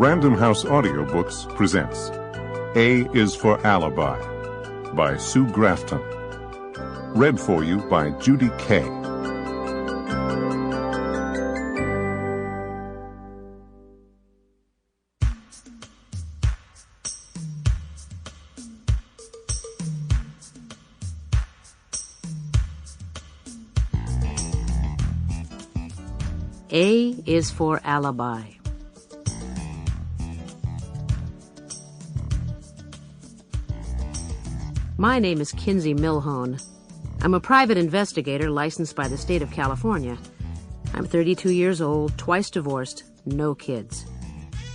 Random House Audiobooks presents A is for Alibi by Sue Grafton. Read for you by Judy Kaye. A is for Alibi. My name is Kinsey Millhone. I'm a private investigator licensed by the state of California. I'm 32 years old, twice divorced, no kids.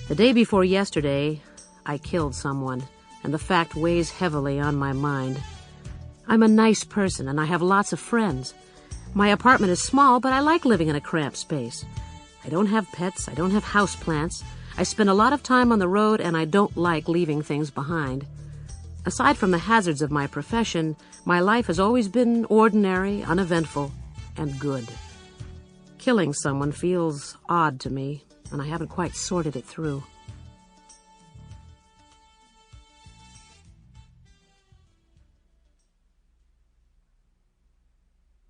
The day before yesterday, I killed someone, and the fact weighs heavily on my mind. I'm a nice person, and I have lots of friends. My apartment is small, but I like living in a cramped space. I don't have pets, I don't have houseplants. I spend a lot of time on the road, and I don't like leaving things behind. Aside from the hazards of my profession, my life has always been ordinary, uneventful, and good. Killing someone feels odd to me, and I haven't quite sorted it through.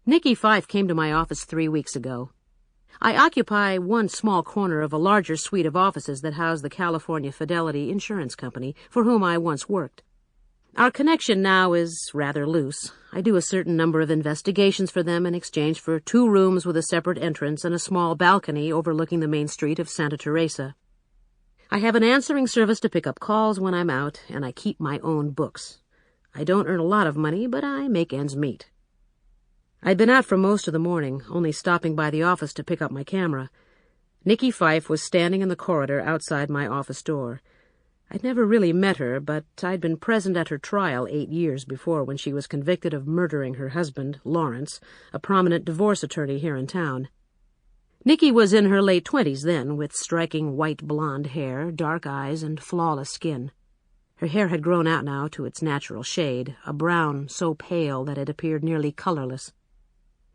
Nikki Fife came to my office 3 weeks ago. I occupy one small corner of a larger suite of offices that house the California Fidelity Insurance Company, for whom I once worked. Our connection now is rather loose. I do a certain number of investigations for them in exchange for 2 rooms with a separate entrance and a small balcony overlooking the main street of Santa Teresa. I have an answering service to pick up calls when I'm out, and I keep my own books. I don't earn a lot of money, but I make ends meet. I'd been out for most of the morning, only stopping by the office to pick up my camera. Nikki Fife was standing in the corridor outside my office door. I'd never really met her, but I'd been present at her trial 8 years before when she was convicted of murdering her husband, Laurence, a prominent divorce attorney here in town. Nikki was in her late 20s then, with striking white blonde hair, dark eyes, and flawless skin. Her hair had grown out now to its natural shade, a brown so pale that it appeared nearly colorless.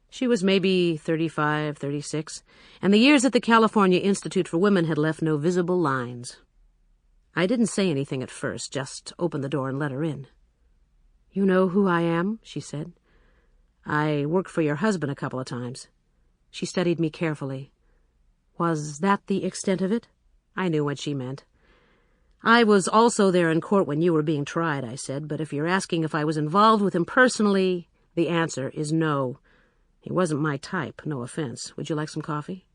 She was maybe 35, 36, and the years at the California Institute for Women had left no visible lines. I didn't say anything at first, just opened the door and let her in. "You know who I am?" she said. "I worked for your husband a couple of times." She studied me carefully. "Was that the extent of it?" I knew what she meant. "I was also there in court when you were being tried," I said, "but if you're asking if I was involved with him personally, the answer is no. He wasn't my type, no offense. Would you like some coffee?"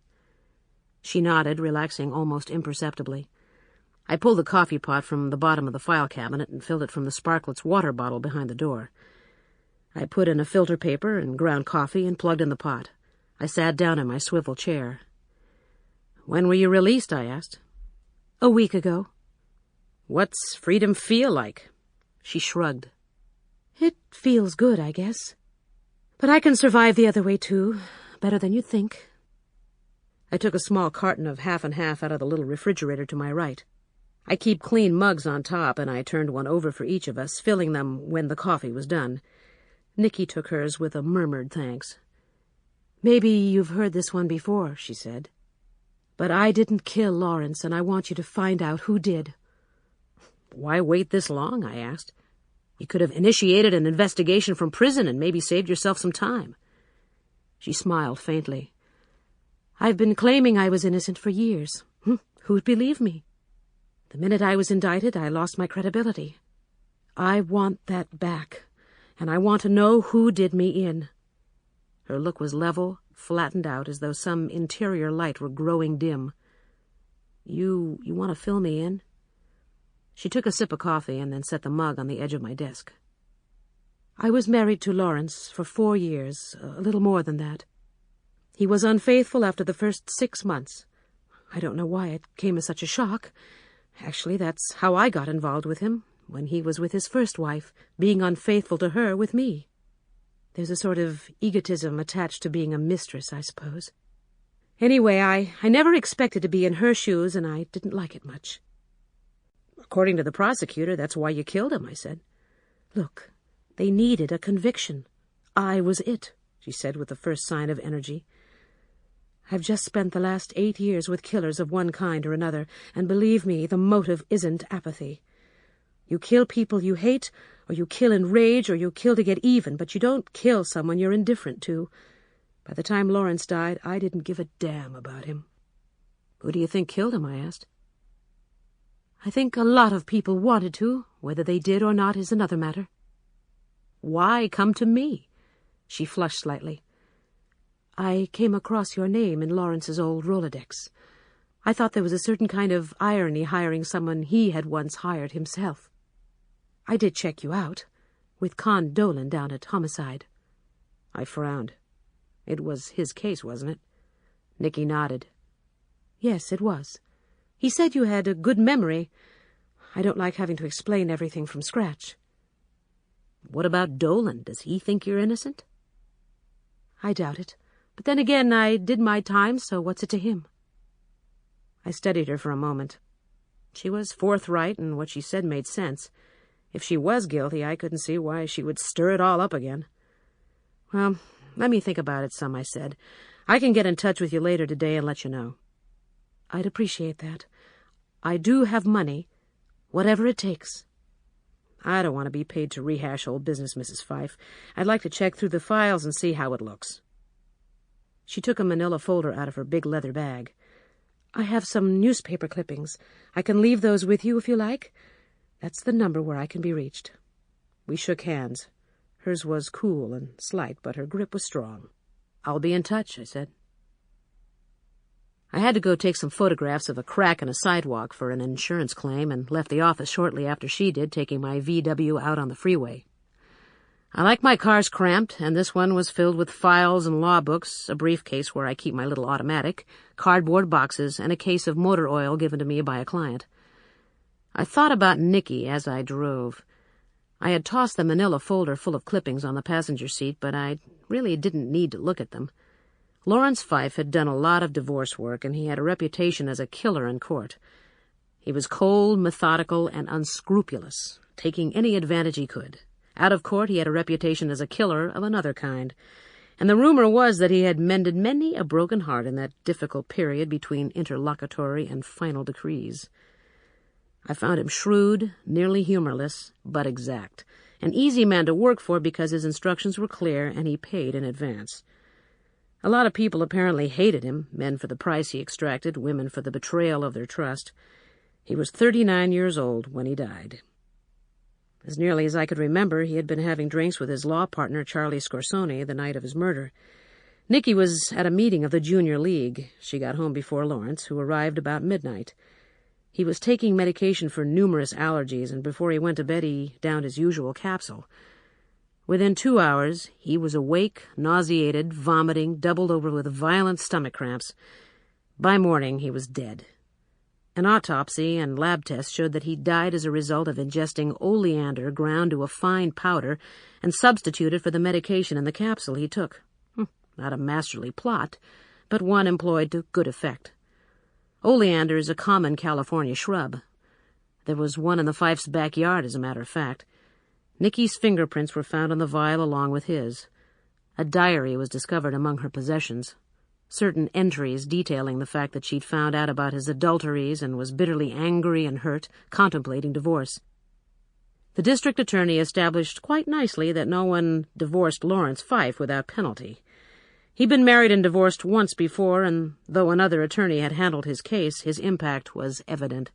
She nodded, relaxing almost imperceptibly. I pulled the coffee pot from the bottom of the file cabinet and filled it from the Sparklet's water bottle behind the door. I put in a filter paper and ground coffee and plugged in the pot. I sat down in my swivel chair. "When were you released?" I asked. "A week ago." "What's freedom feel like?" She shrugged. "It feels good, I guess. But I can survive the other way, too. Better than you'd think." I took a small carton of half and half out of the little refrigerator to my right. I keep clean mugs on top, and I turned one over for each of us, filling them when the coffee was done. Nikki took hers with a murmured thanks. "Maybe you've heard this one before," she said. "But I didn't kill Laurence, and I want you to find out who did." "Why wait this long?" I asked. "You could have initiated an investigation from prison and maybe saved yourself some time." She smiled faintly. "I've been claiming I was innocent for years. Who'd believe me? The minute I was indicted, I lost my credibility. I want that back, and I want to know who did me in." Her look was level, flattened out, as though some interior light were growing dim. You want to fill me in?" She took a sip of coffee and then set the mug on the edge of my desk. "I was married to Laurence for 4 years, a little more than that. He was unfaithful after the first 6 months. I don't know why it came as such a shock. Actually, that's how I got involved with him, when he was with his first wife, being unfaithful to her with me. There's a sort of egotism attached to being a mistress, I suppose. Anyway, I never expected to be in her shoes, and I didn't like it much." "According to the prosecutor, that's why you killed him," I said. "Look, they needed a conviction. I was it," she said with the first sign of energy. I've just spent the last 8 years with killers of one kind or another, and believe me, the motive isn't apathy. You kill people you hate, or you kill in rage, or you kill to get even, but you don't kill someone you're indifferent to. By the time Laurence died, I didn't give a damn about him. Who do you think killed him? I asked. I think a lot of people wanted to. Whether they did or not is another matter. Why come to me? She flushed slightly. I came across your name in Lawrence's old Rolodex. I thought there was a certain kind of irony hiring someone he had once hired himself. I did check you out, with Con Dolan down at Homicide. I frowned. It was his case, wasn't it? Nikki nodded. Yes, it was. He said you had a good memory. I don't like having to explain everything from scratch. What about Dolan? Does he think you're innocent? I doubt it. But then again, I did my time, so what's it to him? I studied her for a moment. She was forthright, and what she said made sense. If she was guilty, I couldn't see why she would stir it all up again. Well, let me think about it some, I said. I can get in touch with you later today and let you know. I'd appreciate that. I do have money, whatever it takes. I don't want to be paid to rehash old business, Mrs. Fife. I'd like to check through the files and see how it looks. She took a manila folder out of her big leather bag. I have some newspaper clippings. I can leave those with you if you like. That's the number where I can be reached. We shook hands. Hers was cool and slight, but her grip was strong. I'll be in touch, I said. I had to go take some photographs of a crack in a sidewalk for an insurance claim and left the office shortly after she did, taking my VW out on the freeway. I like my cars cramped, and this one was filled with files and law books, a briefcase where I keep my little automatic, cardboard boxes, and a case of motor oil given to me by a client. I thought about Nikki as I drove. I had tossed the manila folder full of clippings on the passenger seat, but I really didn't need to look at them. Laurence Fife had done a lot of divorce work, and he had a reputation as a killer in court. He was cold, methodical, and unscrupulous, taking any advantage he could. Out of court, he had a reputation as a killer of another kind, and the rumor was that he had mended many a broken heart in that difficult period between interlocutory and final decrees. I found him shrewd, nearly humorless, but exact, an easy man to work for because his instructions were clear and he paid in advance. A lot of people apparently hated him, men for the price he extracted, women for the betrayal of their trust. He was 39 years old when he died. As nearly as I could remember, he had been having drinks with his law partner, Charlie Scorsone, the night of his murder. Nikki was at a meeting of the Junior League. She got home before Laurence, who arrived about midnight. He was taking medication for numerous allergies, and before he went to bed, he downed his usual capsule. Within 2 hours, he was awake, nauseated, vomiting, doubled over with violent stomach cramps. By morning, he was dead. An autopsy and lab tests showed that he died as a result of ingesting oleander ground to a fine powder and substituted for the medication in the capsule he took. Not a masterly plot, but one employed to good effect. Oleander is a common California shrub. There was one in the Fifes' backyard, as a matter of fact. Nikki's fingerprints were found on the vial along with his. A diary was discovered among her possessions. Certain entries detailing the fact that she'd found out about his adulteries and was bitterly angry and hurt, contemplating divorce. The district attorney established quite nicely that no one divorced Laurence Fife without penalty. He'd been married and divorced once before, and though another attorney had handled his case, his impact was evident.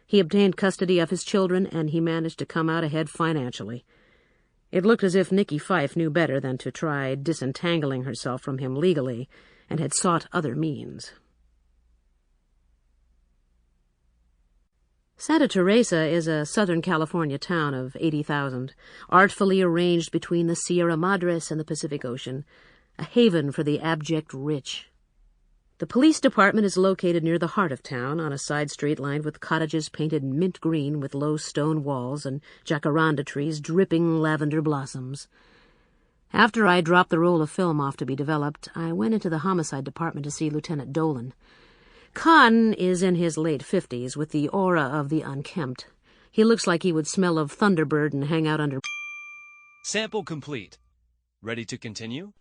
He obtained custody of his children, and he managed to come out ahead financially. It looked as if Nikki Fife knew better than to try disentangling herself from him legally, and had sought other means. Santa Teresa is a Southern California town of 80,000, artfully arranged between the Sierra Madres and the Pacific Ocean, a haven for the abject rich. The police department is located near the heart of town, on a side street lined with cottages painted mint green with low stone walls and jacaranda trees dripping lavender blossoms. After I dropped the roll of film off to be developed, I went into the homicide department to see Lieutenant Dolan. Con is in his late 50s, with the aura of the unkempt. He looks like he would smell of Thunderbird and hang out under... Sample complete. Ready to continue?